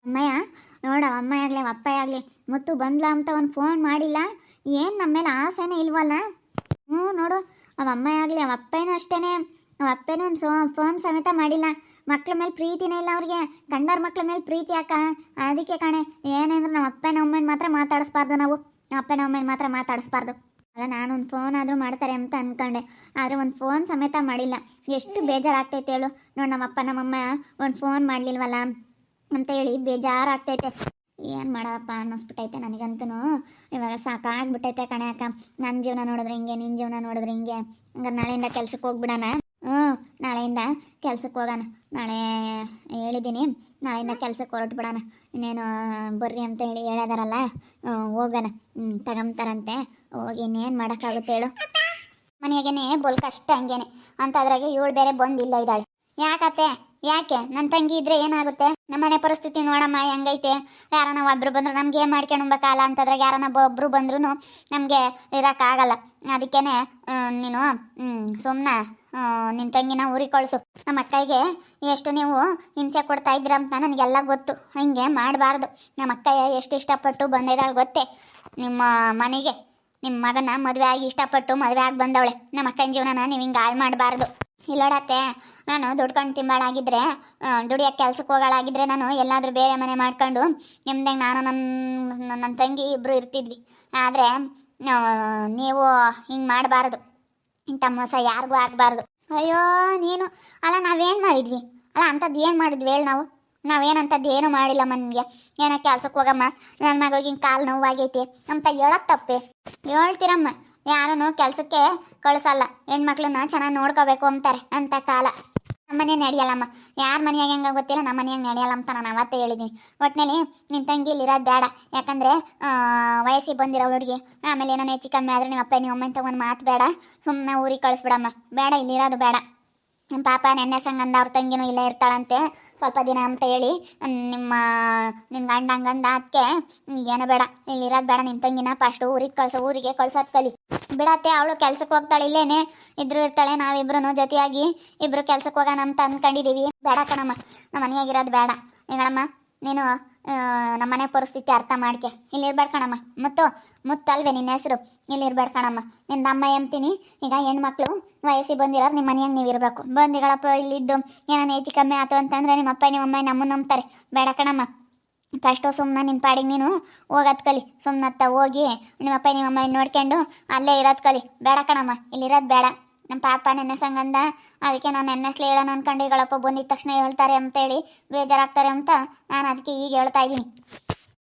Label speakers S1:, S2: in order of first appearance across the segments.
S1: ಅಮ್ಮಯ್ಯ ನೋಡ ಅಮ್ಮಯ್ಯ ಆಗಲಿ ಅಪ್ಪಯ್ಯ ಆಗಲಿ ಮುತ್ತು ಬಂದ್ಲ ಅಂತ ಒಂದು ಫೋನ್ ಮಾಡಿಲ್ಲ. ಏನು ನಮ್ಮ ಮೇಲೆ ಆಸೆನೇ ಇಲ್ವಲ್ಲ. ನೋಡು ಅವ ಅಮ್ಮಯ್ಯ ಆಗಲಿ ಅವ ಅಪ್ಪನೂ ಅಷ್ಟೇ. ಅವ ಅಪ್ಪನೂ ಒಂದು ಫೋನ್ ಸಮೇತ ಮಾಡಿಲ್ಲ. ಮಕ್ಳ ಮೇಲೆ ಪ್ರೀತಿನೇ ಇಲ್ಲ ಅವ್ರಿಗೆ. ಗಂಡರ ಮಕ್ಳ ಮೇಲೆ ಪ್ರೀತಿ ಯಾಕ? ಅದಕ್ಕೆ ಕಾಣೆ ಏನೆಂದ್ರೆ ನಮ್ಮ ಅಪ್ಪನ ಅಮ್ಮನ ಮಾತ್ರ ಮಾತಾಡಿಸ್ಬಾರ್ದು ನಾವು. ಅಪ್ಪನ ಅಮ್ಮನ ಮಾತ್ರ ಮಾತಾಡಿಸ್ಬಾರ್ದು. ಅಲ್ಲ ನಾನೊಂದು ಫೋನ್ ಆದರೂ ಮಾಡ್ತಾರೆ ಅಂತ ಅಂದ್ಕೊಂಡೆ, ಆದರೆ ಒಂದು ಫೋನ್ ಸಮೇತ ಮಾಡಿಲ್ಲ. ಎಷ್ಟು ಬೇಜಾರಾಗ್ತೈತೆ ಹೇಳು. ನೋಡಿ ನಮ್ಮಪ್ಪ ನಮ್ಮಮ್ಮ ಒಂದು ಫೋನ್ ಮಾಡಲಿಲ್ವಲ್ಲ ಅಂತ ಹೇಳಿ ಬೇಜಾರಾಗ್ತೈತೆ. ಏನು ಮಾಡಪ್ಪ ಅನ್ನಿಸ್ಬಿಟ್ಟೈತೆ ನನಗಂತೂ. ಇವಾಗ ಸಾಕಾಗ್ಬಿಟ್ಟೈತೆ ಕಣೆ ಅಕ್ಕ. ನನ್ನ ಜೀವನ ನೋಡಿದ್ರೆ ಹಿಂಗೆ, ನಿನ್ನ ಜೀವನ ನೋಡಿದ್ರೆ ಹಿಂಗೆ. ಹಂಗಾರೆ ನಾಳೆಯಿಂದ ಕೆಲ್ಸಕ್ಕೆ ಹೋಗ್ಬಿಡೋಣ. ನಾಳೆಯಿಂದ ಕೆಲ್ಸಕ್ಕೆ ಹೋಗೋಣ. ನಾಳೆ ಹೇಳಿದ್ದೀನಿ, ನಾಳೆಯಿಂದ ಕೆಲ್ಸಕ್ಕೆ ಹೊರಟ್ಬಿಡೋಣ. ಇನ್ನೇನು ಬರ್ರಿ ಅಂತ ಹೇಳಿ ಹೇಳಿದಾರಲ್ಲ, ಹೋಗೋಣ. ತಗೊಂತಾರಂತೆ. ಹೋಗಿ ಇನ್ನೇನು ಮಾಡೋಕ್ಕಾಗುತ್ತೆ ಹೇಳು. ಮನೆಯಾಗೇನೆ ಬೋಲ್ ಕಷ್ಟ ಹಂಗೇನೆ ಅಂತ. ಅದ್ರಾಗೆ ಇವಳು ಬೇರೆ ಬಂದಿಲ್ಲ ಇದ್ದಾಳೆ. ಯಾಕತ್ತೆ? ಯಾಕೆ? ನನ್ನ ತಂಗಿ ಇದ್ರೆ ಏನಾಗುತ್ತೆ? ನಮ್ಮನೆ ಪರಿಸ್ಥಿತಿ ನೋಡಮ್ಮ ಹೆಂಗೈತೆ. ಯಾರನ್ನ ಒಬ್ರು ಬಂದ್ರು ನಮ್ಗೆ ಏನು ಮಾಡ್ಕೊಂಡ್ಬೇಕಲ್ಲ ಅಂತದ್ರಾಗ ಯಾರನ್ನ ಒಬ್ರು ಬಂದ್ರೂ ನಮಗೆ ಇರೋಕ್ಕಾಗಲ್ಲ. ಅದಕ್ಕೇನೆ ನೀನು ಸುಮ್ಮನೆ ನಿನ್ನ ತಂಗಿನ ಊರಿಗೆ ಕಳಿಸು. ನಮ್ಮ ಅಕ್ಕಯ್ಯಗೆ ಎಷ್ಟು ನೀವು ಹಿಂಸೆ ಕೊಡ್ತಾ ಇದ್ದೀರ ಅಂತ ನನಗೆಲ್ಲ ಗೊತ್ತು. ಹಿಂಗೆ ಮಾಡಬಾರ್ದು. ನಮ್ಮ ಅಕ್ಕಯ್ಯ ಎಷ್ಟು ಇಷ್ಟಪಟ್ಟು ಬಂದಿದ್ದಾಳೆ ಗೊತ್ತೇ ನಿಮ್ಮ ಮನೆಗೆ. ನಿಮ್ಮ ಮಗನ ಮದುವೆ ಆಗಿ ಇಷ್ಟಪಟ್ಟು ಮದುವೆ ಆಗಿ ಬಂದವಳೆ. ನಮ್ಮ ಅಕ್ಕನ ಜೀವನನ ನೀವು ಹಿಂಗೆ ಹಾಳು ಮಾಡಬಾರ್ದು. ಇಲ್ಲೋಡತ್ತೆ, ನಾನು ದುಡ್ಕೊಂಡು ತಿಂಬಾಳಾಗಿದ್ದರೆ, ದುಡಿಯೋಕ್ಕೆ ಕೆಲ್ಸಕ್ಕೆ ಹೋಗೋಳಾಗಿದ್ದರೆ ನಾನು ಎಲ್ಲಾದರೂ ಬೇರೆ ಮನೆ ಮಾಡ್ಕೊಂಡು ನಿಮ್ದಂಗೆ ನಾನು ನನ್ನ ತಂಗಿ ಇಬ್ಬರು ಇರ್ತಿದ್ವಿ. ಆದರೆ ನೀವು ಹಿಂಗೆ ಮಾಡಬಾರ್ದು. ಇಂಥ ಮೋಸ ಯಾರಿಗೂ ಆಗಬಾರ್ದು. ಅಯ್ಯೋ ನೀನು ಅಲ್ಲ, ನಾವೇನು ಮಾಡಿದ್ವಿ? ಅಲ್ಲ ಅಂಥದ್ದು ಏನು ಮಾಡಿದ್ವಿ ಹೇಳಿ ನಾವು? ನಾವೇನಂಥದ್ದು ಏನೂ ಮಾಡಿಲ್ಲ. ಮನೆಗೆ ಏನೋ ಕೆಲ್ಸಕ್ಕೆ ಹೋಗಮ್ಮ, ನನ್ನ ಮಗೋಗಿ ಕಾಲು ನೋವಾಗೈತಿ ಅಂತ ಹೇಳೋದು ತಪ್ಪೆ. ಹೇಳ್ತೀರಮ್ಮ, ಯಾರನ್ನು ಕೆಲಸಕ್ಕೆ ಕಳಿಸಲ್ಲ. ಹೆಣ್ಮಕ್ಳನ್ನ ಚೆನ್ನಾಗಿ ನೋಡ್ಕೋಬೇಕು ಅಂತಾರೆ ಅಂತ ಕಾಲ. ನಮ್ಮ ಮನೆ ನಡೆಯಲ್ಲಮ್ಮ. ಯಾರ ಮನೆಯಾಗ ಹೆಂಗೆ ಗೊತ್ತಿಲ್ಲ, ನಮ್ಮ ಮನೆಯಾಗ ನಡೆಯಲ್ಲ ಅಂತ ನಾನು ಅವತ್ತೇ ಹೇಳಿದ್ದೀನಿ. ಒಟ್ಟಿನಲ್ಲಿ ನಿನ್ನ ತಂಗಿ ಇಲ್ಲಿರೋದು ಬೇಡ. ಯಾಕಂದರೆ ವಯಸ್ಸಿಗೆ ಬಂದಿರೋ ಹುಡುಗಿ. ಆಮೇಲೆ ಏನೋ ಹೆಚ್ಚು ಕಮ್ಮಿ ಆದರೆ ನಿಮ್ಮ ಅಪ್ಪ ನಿಮ್ಮ ಅಮ್ಮನ ತಗೊಂಡು ಮಾತು ಬೇಡ. ಸುಮ್ಮನೆ ಊರಿಗೆ ಕಳಿಸ್ಬಿಡಮ್ಮ. ಬೇಡ, ಇಲ್ಲಿರೋದು ಬೇಡ. ನಮ್ಮ ಪಾಪ ನೆನ್ನೆ ಸಂಗಂದ ಅವ್ರ ತಂಗಿನೂ ಇಲ್ಲೇ ಇರ್ತಾಳಂತೆ ಸ್ವಲ್ಪ ದಿನ ಅಂತ ಹೇಳಿ ನಿನ್ನ ಗಂಡ ಹಂಗಂದ. ಅದಕ್ಕೆ ಏನು ಬೇಡ, ಇಲ್ಲಿರೋದು ಬೇಡ. ನಿನ್ನ ತಂಗಿನ ಫಸ್ಟು ಊರಿಗೆ ಕಳ್ಸೋದು ಕಲಿ ಬಿಡತ್ತೆ. ಅವಳು ಕೆಲ್ಸಕ್ಕೆ ಹೋಗ್ತಾಳೆ, ಇಲ್ಲೇನೆ ಇದ್ರು ಇರ್ತಾಳೆ. ನಾವಿಬ್ರು ಜೊತೆಯಾಗಿ ಇಬ್ಬರು ಕೆಲ್ಸಕ್ಕೆ ಹೋಗೋಣ ಅಂತ ಅಂದ್ಕೊಂಡಿದ್ದೀವಿ. ಬೇಡ ಕಣಮ್ಮ, ನಮ್ಮ ಮನೆಯಾಗಿರೋದು ಬೇಡ. ಹೇಳಮ್ಮ, ನೀನು ನಮ್ಮ ಮನೆ ಪರಿಸ್ಥಿತಿ ಅರ್ಥ ಮಾಡ್ಕೆ. ಇಲ್ಲಿರ್ಬೇಡ ಕಣಮ್ಮ. ಮುತ್ತಲ್ವೇ ನಿನ್ನ ಹೆಸರು? ಇಲ್ಲಿರ್ಬೇಡ ಕಣಮ್ಮ. ನಿನ್ನ ಅಮ್ಮ ಎಂತೀನಿ. ಈಗ ಹೆಣ್ಮಕ್ಳು ವಯಸ್ಸಿಗೆ ಬಂದಿರೋರು ನಿಮ್ಮ ಮನೆಯಾಗ ನೀವು ಇರಬೇಕು. ಬಂದಿಗಳಪ್ಪ ಇಲ್ಲಿದ್ದು ಏನೋ ಹೆಚ್ಚು ಕಮ್ಮಿ ಆಯ್ತು ಅಂತಂದರೆ ನಿಮ್ಮ ಅಪ್ಪ ನಿಮ್ಮ ಅಮ್ಮ ನಮ್ಮನ್ನು ನಂಬ್ತಾರೆ. ಬೇಡ ಕಣಮ್ಮ. ಫಸ್ಟು ಸುಮ್ಮನೆ ನಿನ್ನ ಪಾಡಿಗೆ ನೀನು ಹೋಗೋದು ಕಲಿ. ಸುಮ್ಮನತ್ತ ಹೋಗಿ ನಿಮ್ಮಪ್ಪ ನಿಮ್ಮಮ್ಮ ನೋಡ್ಕೊಂಡು ಅಲ್ಲೇ ಇರೋದು ಕಲಿ. ಬೇಡ ಕಣಮ್ಮ, ಇಲ್ಲಿರೋದು ಬೇಡ. ನಮ್ಮ ಪಾಪ ನೆನ್ನೆ ಸಂಗಂದ. ಅದಕ್ಕೆ ನಾನು ನೆನ್ನೆಸ್ಲೆ ಹೇಳೋಣ ಅಂದ್ಕೊಂಡು ಈಗಳಪ್ಪ ಬಂದಿದ್ದ ತಕ್ಷಣ ಹೇಳ್ತಾರೆ ಅಂತೇಳಿ ಬೇಜಾರಾಗ್ತಾರೆ ಅಂತ ನಾನು ಅದಕ್ಕೆ ಈಗ ಹೇಳ್ತಾ ಇದ್ದೀನಿ.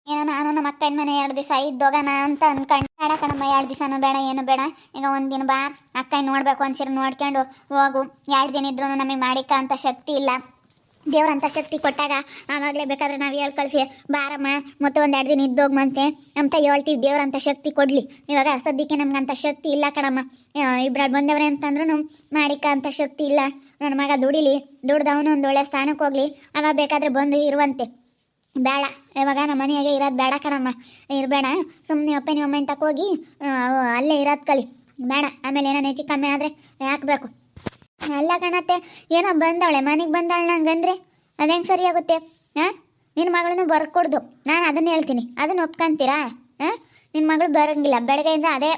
S1: ಏನೋ ನಾನು ನಮ್ಮ ಅಕ್ಕನ ಮನೆ 2 ದಿವಸ ಇದ್ದೋಗೋಣ ಅಂತ ಅಂದ್ಕೊಂಡು. ಬೇಡ ಕಣಮ್ಮ, 2 ದಿವಸನೂ ಬೇಡ, ಏನು ಬೇಡ. ಈಗ ಒಂದಿನ ಬಾ, ಅಕ್ಕನ ನೋಡಬೇಕು ಅನ್ಸಿರು ನೋಡ್ಕೊಂಡು ಹೋಗು. 2 ದಿನ ಇದ್ರೂ ನಮಗೆ ಮಾಡಿಕ ಅಂತ ಶಕ್ತಿ ಇಲ್ಲ. ದೇವ್ರಂಥ ಶಕ್ತಿ ಕೊಟ್ಟಾಗ ಆವಾಗಲೇ ಬೇಕಾದ್ರೆ ನಾವು ಹೇಳಿ ಕಳಿಸಿ ಬಾರಮ್ಮ ಮತ್ತೆ 1-2 ದಿನ ಇದ್ದೋಗ್ಮಂತೆ ಅಂತ ಹೇಳ್ತೀವಿ. ದೇವ್ರಂಥ ಶಕ್ತಿ ಕೊಡಲಿ. ಇವಾಗ ಸದ್ಯಕ್ಕೆ ನಮ್ಗಂಥ ಶಕ್ತಿ ಇಲ್ಲ ಕಣಮ್ಮ. ಇಬ್ಬರು ಬಂದವ್ರೆ ಅಂತಂದ್ರೂ ಮಾಡಿಕ ಅಂತ ಶಕ್ತಿ ಇಲ್ಲ. ನನ್ನ ಮಗ ದುಡ್ದವನು ಒಂದು ಒಳ್ಳೆ ಸ್ಥಾನಕ್ಕೆ ಹೋಗಲಿ, ಅವಾಗ ಬೇಕಾದರೆ ಬಂದು ಇರುವಂತೆ. ಬೇಡ, ಇವಾಗ ನಮ್ಮ ಮನೆಯಾಗೆ ಇರೋದು ಬೇಡ ಕಣಮ್ಮ. ಇರಬೇಡ. ಸುಮ್ಮನೆ ಅಪ್ಪ ನಿಮ್ಮ ಅಮ್ಮನ ತಕೋಗಿ ಅಲ್ಲೇ ಇರೋದು ಕಲಿ. ಬೇಡ, ಆಮೇಲೆ ಏನೋ ಹೆಚ್ಚು ಕಮ್ಮಿ ಆದರೆ ಹಾಕಬೇಕು. ಅಲ್ಲ ಕಣತ್ತೆ, ಏನೋ ಬಂದವಳೆ ಮನೆಗೆ ಬಂದವಳೆ ನಂಗಂದ್ರೆ ಅದು ಹೆಂಗೆ ಸರಿಯಾಗುತ್ತೆ? ನಿನ್ನ ಮಗಳನ್ನು ಬರ್ಕೊಡ್ದು. ನಾನು ಅದನ್ನು ಹೇಳ್ತೀನಿ, ಅದನ್ನು ಒಪ್ಕೊಂತೀರಾ? ನಿನ್ನ ಮಗಳು ಬರೋಂಗಿಲ್ಲ. ಬೆಳಗ್ಗೆಯಿಂದ ಅದೇ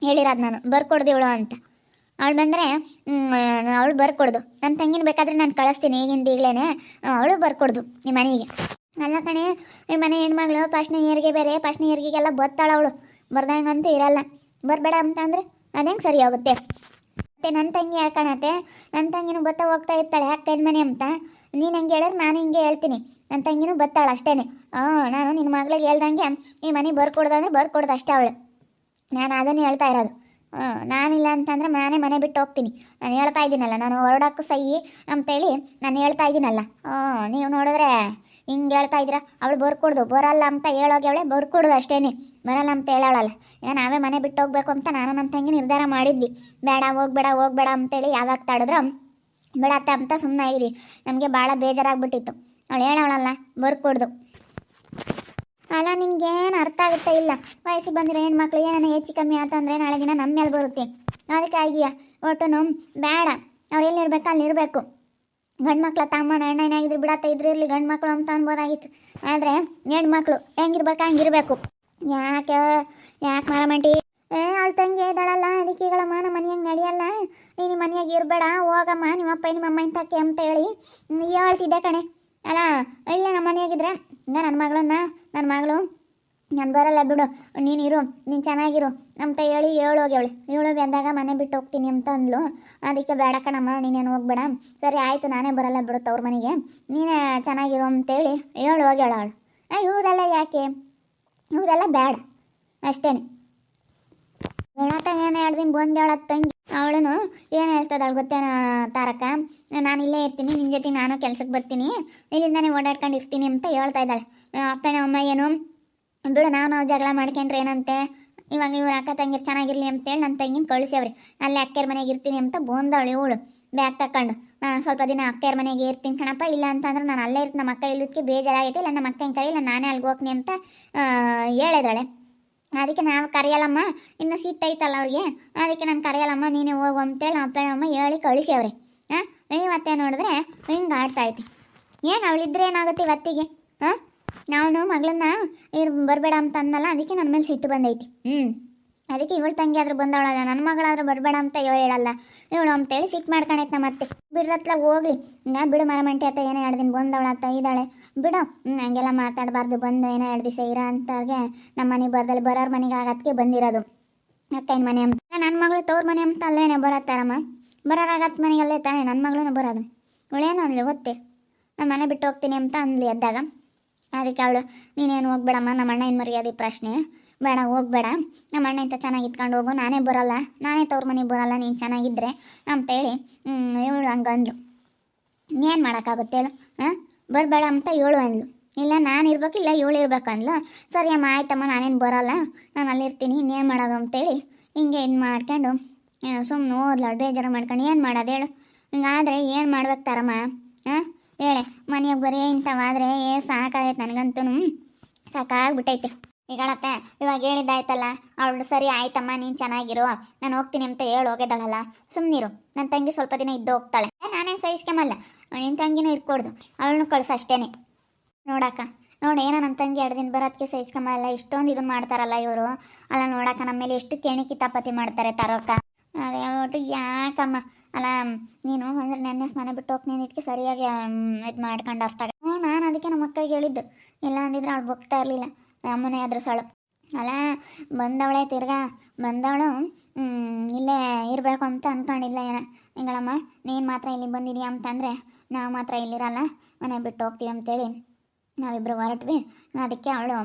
S1: ಹೇಳಿರೋದು ನಾನು, ಬರ್ಕೊಡ್ದು ಇವಳು ಅಂತ. ಅವಳು ಬಂದರೆ ಅವಳು ಬರ್ಕೊಡ್ದು. ನನ್ನ ತಂಗಿನ ಬೇಕಾದರೆ ನಾನು ಕಳಿಸ್ತೀನಿ ಈಗಲೇ. ಅವಳು ಬರ್ಕೊಡ್ದು ನಿಮ್ಮ ಮನೆಗೆ. ಅಲ್ಲ ಕಣೆ, ಈ ಮನೆ ಹೆಣ್ಮಗಳು ಫಸ್ಟ್ನೇ ಇಯರ್ಗೆ ಬೇರೆ, ಫಸ್ಟ್ನೇ ಇಯರ್ಗೆಲ್ಲ ಬರ್ತಾಳೆ ಅವಳು. ಬರ್ದಂಗಂತೂ ಇರಲ್ಲ. ಬರಬೇಡ ಅಂತ ಅಂದರೆ ಅದು ಹೆಂಗೆ ಸರಿ ಆಗುತ್ತೆ? ಮತ್ತು ನನ್ನ ತಂಗಿ ಯಾಕಣತ್ತೆ, ನನ್ನ ತಂಗಿನೂ ಬತ್ತಾ ಹೋಗ್ತಾ ಇರ್ತಾಳೆ ಅಕ್ಕನ ಮನೆ ಅಂತ. ನೀನು ಹಂಗೆ ಹೇಳಿದ್ರೆ ನಾನು ಹಿಂಗೆ ಹೇಳ್ತೀನಿ. ನನ್ನ ತಂಗಿನೂ ಬತ್ತಾಳೆ ಅಷ್ಟೇ. ನಾನು ನಿನ್ನ ಮಗಳಿಗೆ ಹೇಳ್ದಂಗೆ ಈ ಮನೆ ಬರ್ಕೊಡ್ದಂದ್ರೆ ಬರ್ಕೊಡ್ದು ಅಷ್ಟೇ ಅವಳು. ನಾನು ಅದನ್ನು ಹೇಳ್ತಾ ಇರೋದು. ನಾನಿಲ್ಲ ಅಂತಂದರೆ ನಾನೇ ಮನೆ ಬಿಟ್ಟು ಹೋಗ್ತೀನಿ. ನಾನು ಹೇಳ್ತಾ ಇದ್ದೀನಲ್ಲ, ನಾನು ಹೊರಡೋಕ್ಕೂ ಸಹಿ ಅಂತೇಳಿ ನಾನು ಹೇಳ್ತಾ ಇದ್ದೀನಲ್ಲ. ನೀವು ನೋಡಿದ್ರೆ ಹಿಂಗೆ ಹೇಳ್ತಾ ಇದ್ದೀರಾ. ಅವಳು ಬರ್ಕೊಡ್ದು. ಬರಲ್ಲ ಅಂತ ಹೇಳೋಗಿ ಅವಳೆ ಬರ್ಕೊಡ್ದು ಅಷ್ಟೇ. ಬರಲ್ಲ ಅಂತ ಹೇಳೋಳಲ್ಲ. ನಾವೇ ಮನೆ ಬಿಟ್ಟು ಹೋಗ್ಬೇಕು ಅಂತ ನಾನು ನನ್ನ ತಂಗಿ ನಿರ್ಧಾರ ಮಾಡಿದ್ವಿ. ಬೇಡ ಹೋಗ್ಬೇಡ ಅಂತೇಳಿ ಯಾವಾಗ ತಾಡಿದ್ರು ಬಿಡತ್ತೆ ಅಂತ ಸುಮ್ಮನೆ ಆಗಿದ್ವಿ. ನಮಗೆ ಭಾಳ ಬೇಜಾರಾಗ್ಬಿಟ್ಟಿತ್ತು. ಅವಳು ಹೇಳೋಳಲ್ಲ ಬರ್ಕೊಡ್ದು. ಅಲ್ಲ, ನಿನ್ಗೇನು ಅರ್ಥ ಆಗುತ್ತಾ ಇಲ್ಲ? ವಯಸ್ಸಿಗೆ ಬಂದಿರೋ ಹೆಣ್ಮಕ್ಳು ಏನಾನ ಹೆಚ್ಚು ಕಮ್ಮಿ ಆತಂದರೆ ನಾಳೆ ದಿನ ನಮ್ಮ ಮೇಲೆ ಬರುತ್ತೆ. ಅದಕ್ಕೆ ಆಗಿಯಾ ಒಟ್ಟು ಬೇಡ. ಅವ್ರು ಎಲ್ಲಿರ್ಬೇಕು ಅಲ್ಲಿರಬೇಕು. ಗಂಡು ಮಕ್ಳು ತಮ್ಮನ ಅಣ್ಣ ಏನಾಗಿದ್ರು ಬಿಡತ್ತ ಇದ್ರಿರ್ಲಿ ಗಂಡು ಮಕ್ಕಳು ಅಂತ ಅನ್ಬೋದಾಗಿತ್ತು. ಆದರೆ ಹೆಣ್ಮಕ್ಳು ಹೆಂಗಿರ್ಬೇಕು ಹಂಗಿರ್ಬೇಕು. ಯಾಕೆ ಯಾಕೆ ಮಾರಮಂಟಿ ಅವಳು ತಂಗಿ ಇದ್ದಾಳಲ್ಲ ಅದಕ್ಕೆ ಈಗಳಮ್ಮ ನಮ್ಮ ಮನೆಯಾಗ ನಡೆಯಲ್ಲ, ನೀನು ಮನೆಯಾಗ ಇರಬೇಡ ಹೋಗಮ್ಮ ನಿಮ್ಮಪ್ಪ ನಿಮ್ಮಮ್ಮ ಇಂತಕ್ಕೆ ಅಂತ ಹೇಳಿ ಹೇಳ್ತಿದ್ದೆ ಕಣೆ. ಅಲ್ಲ ಇಲ್ಲ ನಮ್ಮ ಮನೆಯಾಗಿದ್ರೆ ನನ್ನ ಮಗಳು ನಾನು ಬರಲ್ಲ ಬಿಡು, ನೀನಿರು, ನೀನು ಚೆನ್ನಾಗಿರು ಅಂತ ಹೇಳಿ ಹೇಳೋಗ್ಯವಳೆ. ಹೇಳೋಗಿ ಅಂದಾಗ ಮನೆ ಬಿಟ್ಟು ಹೋಗ್ತೀನಿ ಅಂತ ಅಂದ್ಲು. ಅದಕ್ಕೆ ಬೇಡ ಕಣಮ್ಮ ನೀನೇನು ಹೋಗ್ಬೇಡ, ಸರಿ ಆಯಿತು ನಾನೇ ಬರಲ್ಲ ಬಿಡು ತವ್ರ ಮನೆಗೆ, ನೀನೇ ಚೆನ್ನಾಗಿರು ಅಂತೇಳಿ ಹೇಳಿ ಹೋಗ್ಯಾಳ ಅವಳು. ಇವರೆಲ್ಲ ಯಾಕೆ, ಇವರೆಲ್ಲ ಬೇಡ ಅಷ್ಟೇ. ಹೇಳತ್ತ ಏನು 2 ದಿನ ಬಂದು ಹೇಳತ್ತ ತಂಗಿ. ಅವಳನು ಏನು ಹೇಳ್ತದಳು ಗೊತ್ತೇನ ತಾರಕ, ನಾನು ಇಲ್ಲೇ ಇರ್ತೀನಿ, ನಿನ್ನ ಜೊತೆ ನಾನು ಕೆಲ್ಸಕ್ಕೆ ಬರ್ತೀನಿ, ಇಲ್ಲಿಂದಾನೇ ಓಡಾಡ್ಕೊಂಡು ಇರ್ತೀನಿ ಅಂತ ಹೇಳ್ತಾ ಇದ್ದಾಳೆ. ಅಪ್ಪನ ಅಮ್ಮ ಏನು ಬಿಡು, ನಾವು ಜಗಳ ಮಾಡ್ಕೊಂಡ್ರೆ ಏನಂತೆ, ಇವಾಗ ಇವ್ರ ಅಕ್ಕ ತಂಗಿರು ಚೆನ್ನಾಗಿರ್ಲಿ ಅಂತೇಳಿ ನನ್ನ ತಂಗಿನ ಕಳಿಸ್ಯವ್ರಿ. ಅಲ್ಲೇ ಅಕ್ಕೆಯರ ಮನೆಗೆ ಇರ್ತೀನಿ ಅಂತ ಬಂದವಳು ಇವಳು ಬ್ಯಾಗ್ ತಕೊಂಡು. ನಾನು ಸ್ವಲ್ಪ ದಿನ ಅಕ್ಕೆಯರ ಮನೆಗೆ ಇರ್ತೀನಿ ಕಣಪ್ಪ, ಇಲ್ಲ ಅಂತಂದ್ರೆ ನಾನು ಅಲ್ಲೇ ಇರ್ತೀನಿ, ನಮ್ಮ ಅಕ್ಕ ಇಲ್ಲದಕ್ಕೆ ಬೇಜಾರಾಗೈತೆ, ಇಲ್ಲ ನಮ್ಮ ಅಕ್ಕನ ಕರೀಲ್ಲ ನಾನೇ ಅಲ್ಲಿಗೆ ಹೋಗ್ತೀನಿ ಅಂತ ಹೇಳಿದಾಳೆ. ಅದಕ್ಕೆ ನಾವು ಕರೆಯಲ್ಲಮ್ಮ, ಇನ್ನು ಸಿಟ್ಟೈತಲ್ಲ ಅವ್ರಿಗೆ, ಅದಕ್ಕೆ ನಾನು ಕರೆಯಲ್ಲಮ್ಮ ನೀನೇ ಹೋಗು ಅಂತೇಳಿ ನಮ್ಮ ಅಪ್ಪ ಅಮ್ಮ ಹೇಳಿ ಕಳಿಸ್ಯವ್ರಿ. ಇವತ್ತೇ ನೋಡಿದ್ರೆ ಹಿಂಗೆ ಆಡ್ತಾಯ್ತಿ. ಏನು ಅವಳಿದ್ರೆ ಏನಾಗುತ್ತೆ ಇವತ್ತಿಗೆ? ನಾನು ಮಗಳನ್ನ ಬರಬೇಡ ಅಂತ ಅನ್ನಲ್ಲ, ಅದಕ್ಕೆ ನನ್ನ ಮೇಲೆ ಸಿಟ್ಟು ಬಂದೈತಿ. ಅದಕ್ಕೆ ಇವಳು ತಂಗಿ ಆದ್ರೂ ಬಂದವಳಲ್ಲ, ನನ್ನ ಮಗಳಾದ್ರೂ ಬರಬೇಡ ಅಂತ ಹೇಳಲ್ಲ ಇವಳು ಅಂತೇಳಿ ಸಿಟ್ಟು ಮಾಡ್ಕೊಂಡೈತೆ ನಮ್ಮ ಅತ್ತೆ. ಬಿಡ್ರತ್ಲ ಹೋಗ್ಲಿ, ಬಿಡು ಮರಮಂಟಿ ಅತ್ತ ಏನೋ 2 ದಿನ ಬಂದವಳತ್ತ ಇದ್ದಾಳೆ ಬಿಡು, ಹಂಗೆಲ್ಲ ಮಾತಾಡಬಾರ್ದು, ಬಂದು ಏನೋ 2 ದಿವಸ ಇರ ಅಂತವ್ರಿಗೆ ನಮ್ಮ ಮನೆಗೆ ಬರ್ದಲ್ಲಿ ಬರೋರ ಮನೆಗೆ ಆಗಕ್ಕೆ ಬಂದಿರೋದು ಅಕ್ಕನ ಮನೆ ಅಂತ. ನನ್ನ ಮಗಳು ತವ್ರ ಮನೆ ಅಂತ ಅಲ್ಲೇನೆ ಬರತ್ತಾರಮ್ಮ, ಬರೋರಾಗತ್ತ ಮನೆಗಲ್ಲೇ ತಾನೇ ನನ್ನ ಮಗಳೂ ಬರೋದು. ಇವಳೇನು ಅಂದ್ಲಿ ಗೊತ್ತೇ, ನಾನು ಮನೆ ಬಿಟ್ಟು ಹೋಗ್ತೀನಿ ಅಂತ ಅಂದ್ಲಿ ಎದ್ದಾಗ. ಅದಕ್ಕೆ ಅವಳು ನೀನೇನು ಹೋಗ್ಬೇಡಮ್ಮ, ನಮ್ಮ ಅಣ್ಣ ಏನು ಮರ್ಯಾದೆ ಪ್ರಶ್ನೆ ಬೇಡ, ಹೋಗ್ಬೇಡ, ನಮ್ಮ ಅಣ್ಣ ಇಂಥ ಚೆನ್ನಾಗಿ ಇಟ್ಕೊಂಡು ಹೋಗು, ನಾನೇ ಬರೋಲ್ಲ, ನಾನೇ ತವ್ರ ಮನೆಗೆ ಬರೋಲ್ಲ ನೀನು ಚೆನ್ನಾಗಿದ್ದರೆ ಅಂತೇಳಿ ಇವಳು ಹಂಗೆ ಅಂದ್ಲು. ಇನ್ನೇನು ಮಾಡೋಕ್ಕಾಗುತ್ತೆ ಹೇಳು, ಬರಬೇಡ ಅಂತ ಇವಳು ಅಂದ್ಲು. ಇಲ್ಲ ನಾನು ಇರ್ಬೇಕು, ಇಲ್ಲ ಇವಳು ಇರ್ಬೇಕು ಅಂದ್ಲು. ಸರಿ ಅಮ್ಮ ಆಯ್ತಮ್ಮ ನಾನೇನು ಬರೋಲ್ಲ, ನಾನು ಅಲ್ಲಿರ್ತೀನಿ, ಇನ್ನೇನು ಮಾಡೋದು ಅಂತೇಳಿ ಹಿಂಗೆ ಇದು ಮಾಡ್ಕೊಂಡು ಸುಮ್ಮನೆ ಓದ್ಲಾಳು, ಬೇಜಾರು ಮಾಡ್ಕೊಂಡು ಏನು ಮಾಡೋದು ಹೇಳು. ಹಿಂಗಾದರೆ ಏನು ಮಾಡ್ಬೇಕು ತಾರಮ್ಮ? ಹೇಳೆ, ಮನೆಯಾಗ ಬರೀ ಇಂಥವಾದರೆ ಸಾಕಾಗೈತೆ ನನಗಂತೂ, ಸಾಕಾಗ್ಬಿಟ್ಟೈತೆ. ಈಗಳಪ್ಪ ಇವಾಗ ಹೇಳಿದ್ದಾಯ್ತಲ್ಲ, ಅವಳು ಸರಿ ಆಯ್ತಮ್ಮ ನೀನು ಚೆನ್ನಾಗಿರು ನಾನು ಹೋಗ್ತೀನಿ ಅಂತ ಹೇಳಿ ಹೋಗಿದ್ದಾಳಲ್ಲ, ಸುಮ್ಮನಿರು. ನನ್ನ ತಂಗಿ ಸ್ವಲ್ಪ ದಿನ ಇದ್ದು ಹೋಗ್ತಾಳೆ, ನಾನೇನು ಸಹಿಸ್ಕೊಂಬಲ್ಲ, ನಿನ್ನ ತಂಗಿನೂ ಇರ್ಕೊಡ್ದು, ಅವಳನ್ನು ಕಳ್ಸು ಅಷ್ಟೇ. ನೋಡಕ್ಕ ನೋಡಿ ಏನೋ ನನ್ನ ತಂಗಿ 2 ದಿನ ಬರೋದಕ್ಕೆ ಸಹಿಸ್ಕೊಂಬಲ್ಲ, ಇಷ್ಟೊಂದು ಇದನ್ನು ಮಾಡ್ತಾರಲ್ಲ ಇವರು. ಅಲ್ಲ ನೋಡಕ್ಕ ನಮ್ಮ ಮೇಲೆ ಎಷ್ಟು ಕೇಣಿ ಕಿತಾಪತಿ ಮಾಡ್ತಾರೆ ತರೋಕ್ಕ. ಅದೇ ಒಟ್ಟು ಯಾಕಮ್ಮ, ಅಲ್ಲ ನೀನು ಅಂದ್ರೆ ನೆನ್ನೆ ಮನೆ ಬಿಟ್ಟು ಹೋಗ್ತೀನಿ ಇದಕ್ಕೆ ಸರಿಯಾಗಿ ಇದು ಮಾಡ್ಕೊಂಡು ಅರ್ಥ ನಾನು ಅದಕ್ಕೆ ನಮ್ಮ ಅಕ್ಕಗೆ ಹೇಳಿದ್ದು, ಇಲ್ಲ ಅಂದಿದ್ರೆ ಅವಳು ಬಗ್ತಾ ಇರಲಿಲ್ಲ, ಅಮ್ಮನೇ ಅದ್ರಸಳು. ಅಲ್ಲ ಬಂದವಳೆ ತಿರ್ಗಾ ಬಂದವಳು ಇಲ್ಲೇ ಇರಬೇಕು ಅಂತ ಅಂದ್ಕೊಂಡಿಲ್ಲ ಏನೋ. ಹಿಂಗಳಮ್ಮ ನೀನು ಮಾತ್ರ ಇಲ್ಲಿ ಬಂದಿದೀಯ ಅಂತಂದರೆ ನಾವು ಮಾತ್ರ ಇಲ್ಲಿರಲ್ಲ, ಮನೆ ಬಿಟ್ಟು ಹೋಗ್ತೀವಿ ಅಂತೇಳಿ ನಾವಿಬ್ಬರು ಹೊರಟ್ವಿ. ಅದಕ್ಕೆ ಅವಳು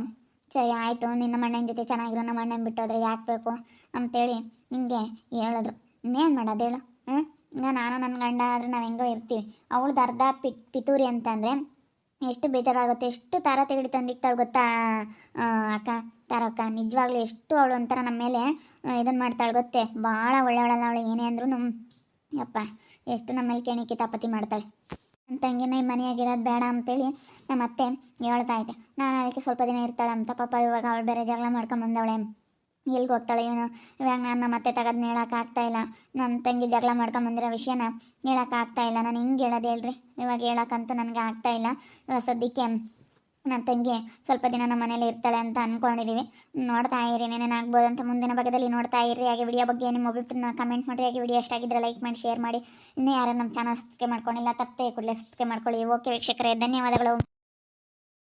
S1: ಸರಿ ಆಯಿತು ನಿನ್ನ ಅಣ್ಣನ ಜೊತೆ ಚೆನ್ನಾಗಿರೋ, ನಮ್ಮ ಅಣ್ಣನ ಬಿಟ್ಟೋದ್ರೆ ಯಾಕೆ ಬೇಕು ಅಂತೇಳಿ ಹಿಂಗೆ ಹೇಳಿದ್ರು. ಇನ್ನೇನು ಮಾಡೋದು ಹೇಳು. ಈಗ ನಾನು ನನ್ನ ಗಂಡ ಆದರೆ ನಾವು ಹೆಂಗೋ ಇರ್ತೀವಿ, ಅವಳದು ಅರ್ಧ ಪಿತೂರಿ ಅಂತಂದರೆ ಎಷ್ಟು ಬೇಜಾರಾಗುತ್ತೆ, ಎಷ್ಟು ತಾರ ತೆಗಡಿ ತಂದಿಕ್ತಾಳು ಗೊತ್ತಾ ಅಕ್ಕ ತಾರಕ್ಕ. ನಿಜವಾಗ್ಲೂ ಎಷ್ಟು ಅವಳು ಒಂಥರ ನಮ್ಮ ಮೇಲೆ ಇದನ್ನು ಮಾಡ್ತಾಳೆ ಗೊತ್ತೇ, ಭಾಳ ಒಳ್ಳೆಯವಳಲ್ಲ ಅವಳು. ಏನೇ ಅಂದ್ರೂ ಯಪ್ಪ ಎಷ್ಟು ನಮ್ಮ ಮೇಲೆ ಕೇಣಿ ಕಿತಾಪತಿ ಮಾಡ್ತಾಳೆ. ನನ್ನ ತಂಗಿನ ಈ ಮನೆಯಾಗಿರೋದು ಬೇಡ ಅಂತೇಳಿ ನಮ್ಮ ಅತ್ತೆ ಹೇಳ್ತಾ ಇದ್ದೆ. ನಾನು ಅದಕ್ಕೆ ಸ್ವಲ್ಪ ದಿನ ಇರ್ತಾಳೆ ಅಂತ. ಪಾಪ ಇವಾಗ ಅವಳು ಬೇರೆ ಜಗಳ ಮಾಡ್ಕೊಂಬಂದವಳೆ, ಎಲ್ಲಿಗೆ ಹೋಗ್ತಾಳೆ ಏನು. ಇವಾಗ ನಾನು ನಮ್ಮ ಅತ್ತೆ ತೆಗೆದು ಹೇಳೋಕ್ಕಾಗ್ತಾಯಿಲ್ಲ, ನನ್ನ ತಂಗಿ ಜಗಳ ಮಾಡ್ಕೊಂಬಂದಿರೋ ವಿಷಯನ ಹೇಳೋಕ್ಕಾಗ್ತಾಯಿಲ್ಲ. ನಾನು ಹಿಂಗೆ ಹೇಳೋದು ಹೇಳ್ರಿ, ಇವಾಗ ಹೇಳೋಕ್ಕಂತೂ ನನಗೆ ಆಗ್ತಾಯಿಲ್ಲ. ಇವಾಗ ಸದ್ಯಕ್ಕೆ ನನ್ನ ತಂಗಿ ಸ್ವಲ್ಪ ದಿನ ನಮ್ಮ ಮನೇಲಿ ಇರ್ತಾಳೆ ಅಂತ ಅಂದ್ಕೊಂಡಿದ್ದೀವಿ. ನೋಡ್ತಾ ಇರಿ ಏನೇನಾಗ್ಬೋದು ಅಂತ ಮುಂದಿನ ಭಾಗದಲ್ಲಿ ನೋಡ್ತಾ ಇರಿ. ಹಾಗೆ ವಿಡಿಯೋ ಬಗ್ಗೆ ನಿಮ್ಮ ಅಭಿಪ್ರಾಯನ ಕಮೆಂಟ್ ಮಾಡಿ. ಹಾಗೆ ವಿಡಿಯೋ ಇಷ್ಟಾಗಿದ್ದರೆ ಲೈಕ್ ಮಾಡಿ, ಶೇರ್ ಮಾಡಿ. ಇನ್ನೂ ಯಾರು ನಮ್ಮ ಚಾನಲ್ ಸಬ್ಸ್ಕ್ರೈಬ್ ಮಾಡ್ಕೊಂಡಿಲ್ಲ ತಪ್ಪದೆ ಕೂಡಲೇ ಸಬ್ಸ್ಕ್ರೈಬ್ ಮಾಡ್ಕೊಳ್ಳಿ. ಓಕೆ ವೀಕ್ಷಕರೇ, ಧನ್ಯವಾದಗಳು.